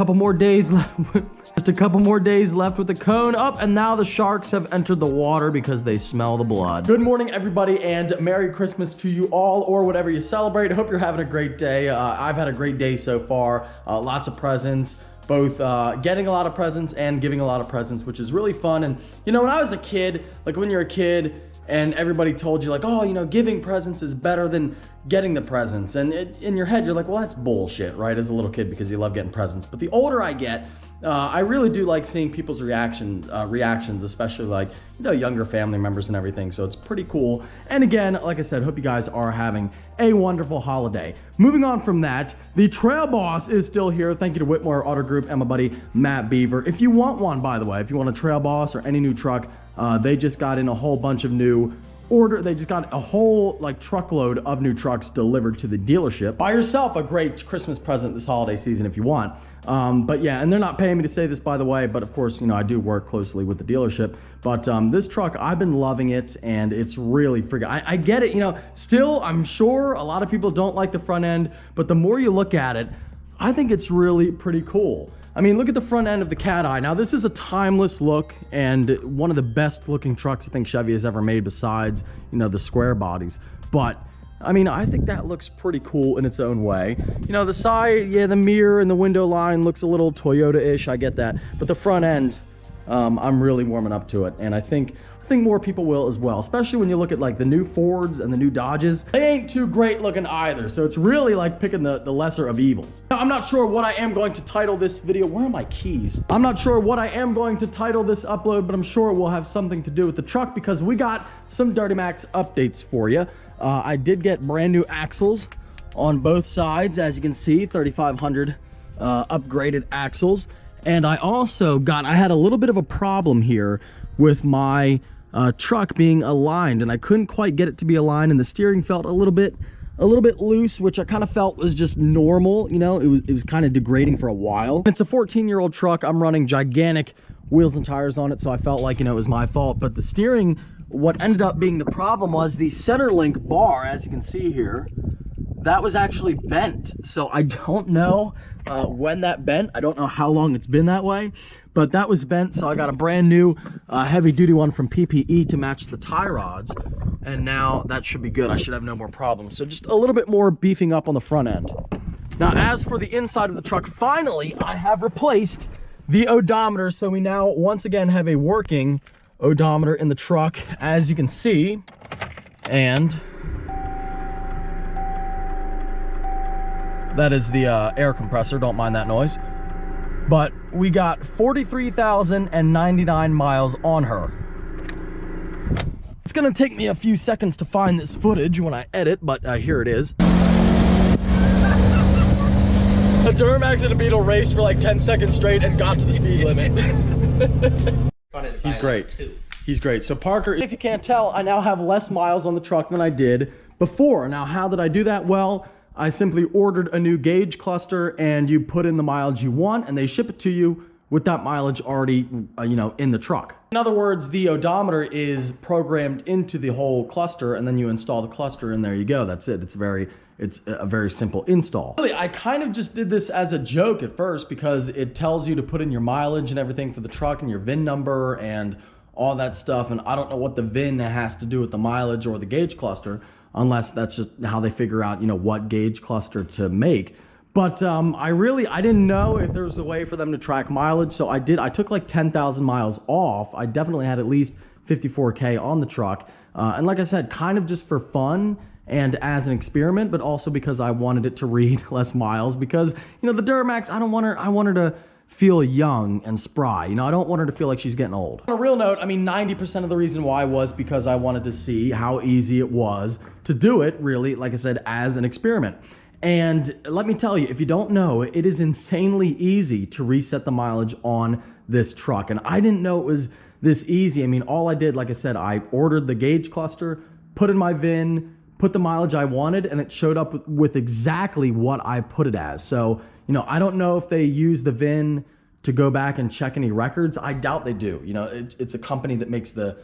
couple more days left. Just a couple more days left with the cone up, and now the sharks have entered the water because they smell the blood. Good morning, everybody, and Merry Christmas to you all, or whatever you celebrate. I hope you're having a great day. I've had a great day so far. Lots of presents, both getting a lot of presents and giving a lot of presents, which is really fun. And you know, when I was a kid, like when you're a kid and everybody told you like, oh, you know, giving presents is better than getting the presents. And in your head, you're like, well, that's bullshit, right? As a little kid, because you love getting presents. But the older I get, I really do like seeing people's reactions, especially like, you know, younger family members and everything. So it's pretty cool. And again, like I said, hope you guys are having a wonderful holiday. Moving on from that, the Trail Boss is still here. Thank you to Whitmore Auto Group and my buddy Matt Beaver. If you want one, by the way, if you want a Trail Boss or any new truck, they just got in a whole bunch of new they just got a whole like truckload of new trucks delivered to the dealership. Buy yourself a great Christmas present this holiday season if you want. But yeah, and they're not paying me to say this, by the way, but of course, you know, I do work closely with the dealership. But this truck, I've been loving it, and it's really freaking, I get it, you know, still, I'm sure a lot of people don't like the front end, but the more you look at it, I think it's really pretty cool. I mean, look at the front end of the Cat Eye. Now, this is a timeless look and one of the best looking trucks I think Chevy has ever made, besides, you know, the square bodies. But I mean, I think that looks pretty cool in its own way. You know, the side, yeah, the mirror and the window line looks a little Toyota-ish, I get that. But the front end, I'm really warming up to it. And I think more people will as well, especially when you look at like the new Fords and the new Dodges. They ain't too great looking either. So it's really like picking the lesser of evils. Now, I'm not sure what I am going to title this video. Where are my keys? I'm not sure what I am going to title this upload, but I'm sure it will have something to do with the truck because we got some Duramax updates for you. I did get brand new axles on both sides, as you can see, 3500 upgraded axles. And I also I had a little bit of a problem here with my truck being aligned, and I couldn't quite get it to be aligned, and the steering felt a little bit loose, which I kind of felt was just normal. You know, it was kind of degrading for a while. It's a 14-year-old truck. I'm running gigantic wheels and tires on it, so I felt like, you know, it was my fault. But the steering, what ended up being the problem was the center link bar, as you can see here, that was actually bent. So I don't know when that bent. I don't know how long it's been that way, but that was bent. So I got a brand new heavy duty one from PPE to match the tie rods. And now that should be good. I should have no more problems. So just a little bit more beefing up on the front end. Now, as for the inside of the truck, finally, I have replaced the odometer. So we now once again have a working odometer in the truck, as you can see. And that is the air compressor. Don't mind that noise. But we got 43,099 miles on her. It's gonna take me a few seconds to find this footage when I edit, but here it is. A Duramax and a Beetle raced for like 10 seconds straight and got to the speed limit. He's great. He's great. So Parker, if you can't tell, I now have less miles on the truck than I did before. Now, how did I do that? Well, I simply ordered a new gauge cluster, and you put in the mileage you want, and they ship it to you with that mileage already, you know, in the truck. In other words, the odometer is programmed into the whole cluster, and then you install the cluster, and there you go. That's it. It's a very simple install. Really, I kind of just did this as a joke at first because it tells you to put in your mileage and everything for the truck and your VIN number and all that stuff. And I don't know what the VIN has to do with the mileage or the gauge cluster, unless that's just how they figure out, you know, what gauge cluster to make. But I didn't know if there was a way for them to track mileage, so I took like 10,000 miles off. I definitely had at least 54K on the truck. And like I said, kind of just for fun and as an experiment, but also because I wanted it to read less miles, because, you know, the Duramax, I want her to feel young and spry. You know, I don't want her to feel like she's getting old. On a real note, I mean, 90% of the reason why was because I wanted to see how easy it was to do it, really, like I said, as an experiment. And let me tell you, if you don't know, it is insanely easy to reset the mileage on this truck. And I didn't know it was this easy. I mean, all I did, like I said, I ordered the gauge cluster, put in my VIN, put the mileage I wanted, and it showed up with exactly what I put it as. So, you know, I don't know if they use the VIN to go back and check any records. I doubt they do. You know, it's a company that makes the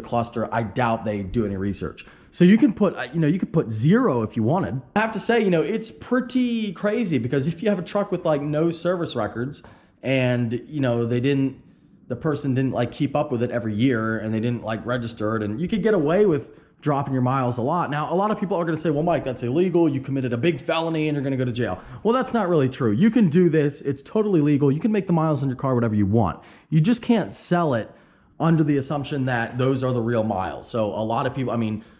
cluster. I doubt they do any research. So you can put, you could put 0 if you wanted. I have to say, it's pretty crazy because if you have a truck with like no service records and, the person didn't like keep up with it every year and they didn't like register it, and you could get away with dropping your miles a lot. Now, a lot of people are going to say, well, Mike, that's illegal. You committed a big felony and you're going to go to jail. Well, that's not really true. You can do this. It's totally legal. You can make the miles on your car whatever you want. You just can't sell it under the assumption that those are the real miles. So a lot of people,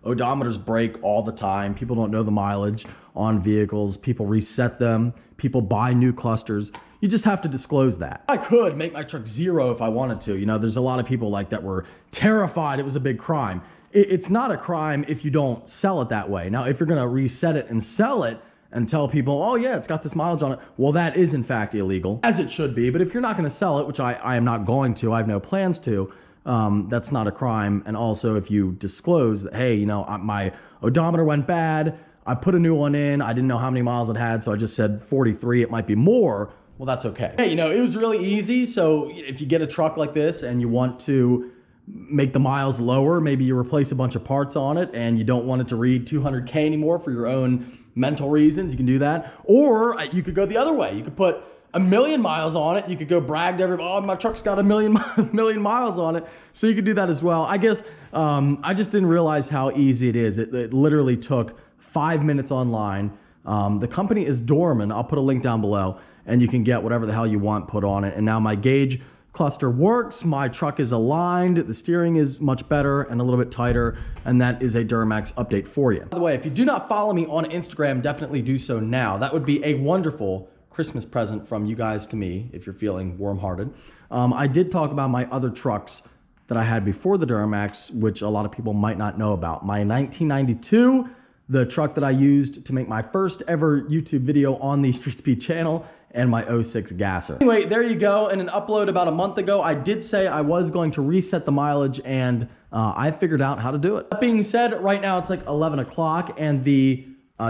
odometers break all the time. People don't know the mileage on vehicles. People reset them. People buy new clusters. You just have to disclose that. I could make my truck 0 if I wanted to. There's a lot of people like that were terrified it was a big crime. It's not a crime if you don't sell it that way. Now, if you're going to reset it and sell it and tell people, oh yeah, it's got this mileage on it, well, that is in fact illegal, as it should be. But if you're not going to sell it, which I am not going to, I have no plans to, that's not a crime. And also if you disclose that, hey, my odometer went bad, I put a new one in, I didn't know how many miles it had, so I just said 43, it might be more, well, that's okay. Hey, it was really easy. So if you get a truck like this and you want to make the miles lower, maybe you replace a bunch of parts on it and you don't want it to read 200K anymore for your own mental reasons, you can do that. Or you could go the other way. You could put 1,000,000 miles on it. You could go brag to everybody, oh, my truck's got 1,000,000 miles on it. So you could do that as well. I guess I just didn't realize how easy it is. It literally took 5 minutes online. The company is Dorman. I'll put a link down below and you can get whatever the hell you want put on it. And now my gauge cluster works, my truck is aligned, the steering is much better and a little bit tighter, and that is a Duramax update for you. By the way, if you do not follow me on Instagram, definitely do so now. That would be a wonderful Christmas present from you guys to me if you're feeling warm-hearted. I did talk about my other trucks that I had before the Duramax, which a lot of people might not know about. My 1992, the truck that I used to make my first ever YouTube video on the Street Speed channel, and my 06 gasser. Anyway, there you go. In an upload about a month ago, I did say I was going to reset the mileage, and I figured out how to do it. That being said, right now it's like 11 o'clock, and the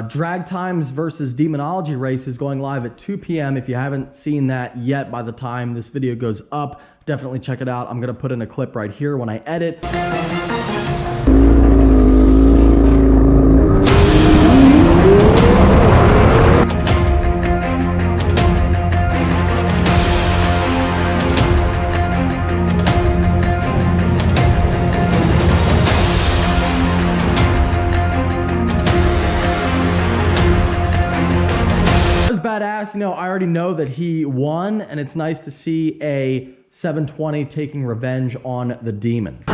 Drag Times versus Demonology race is going live at 2 p.m. If you haven't seen that yet by the time this video goes up, definitely check it out. I'm going to put in a clip right here when I edit. Badass, I already know that he won, and it's nice to see a 720 taking revenge on the demon.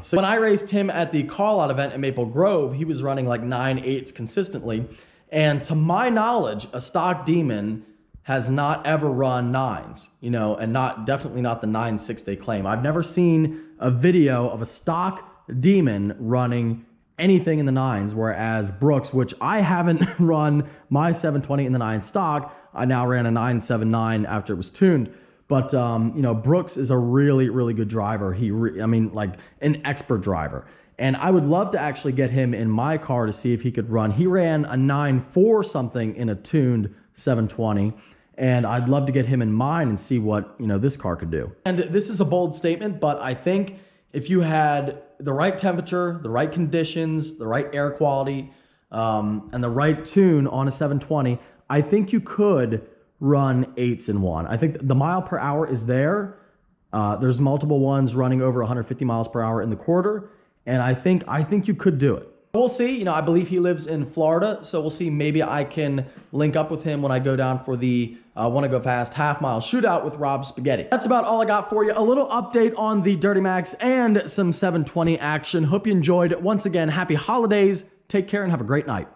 So when I raced him at the call-out event in Maple Grove, he was running like 9.8s consistently. And to my knowledge, a stock demon has not ever run 9s, and definitely not the 9.6 they claim. I've never seen a video of a stock demon running anything in the 9s, whereas Brooks, which I haven't run my 720 in the 9 stock, I now ran a 979 after it was tuned. But, Brooks is a really, really good driver. Like an expert driver. And I would love to actually get him in my car to see if he could run. He ran a 9.4 something in a tuned 720. And I'd love to get him in mine and see what, this car could do. And this is a bold statement, but I think if you had the right temperature, the right conditions, the right air quality, and the right tune on a 720, I think you could run 8s in one. I think the mile per hour is there. There's multiple ones running over 150 miles per hour in the quarter, and I think you could do it. We'll see. I believe he lives in Florida, so we'll see. Maybe I can link up with him when I go down for the Wanna Go Fast half-mile shootout with Rob Spaghetti. That's about all I got for you. A little update on the Duramax and some 720 action. Hope you enjoyed. Once again, happy holidays. Take care and have a great night.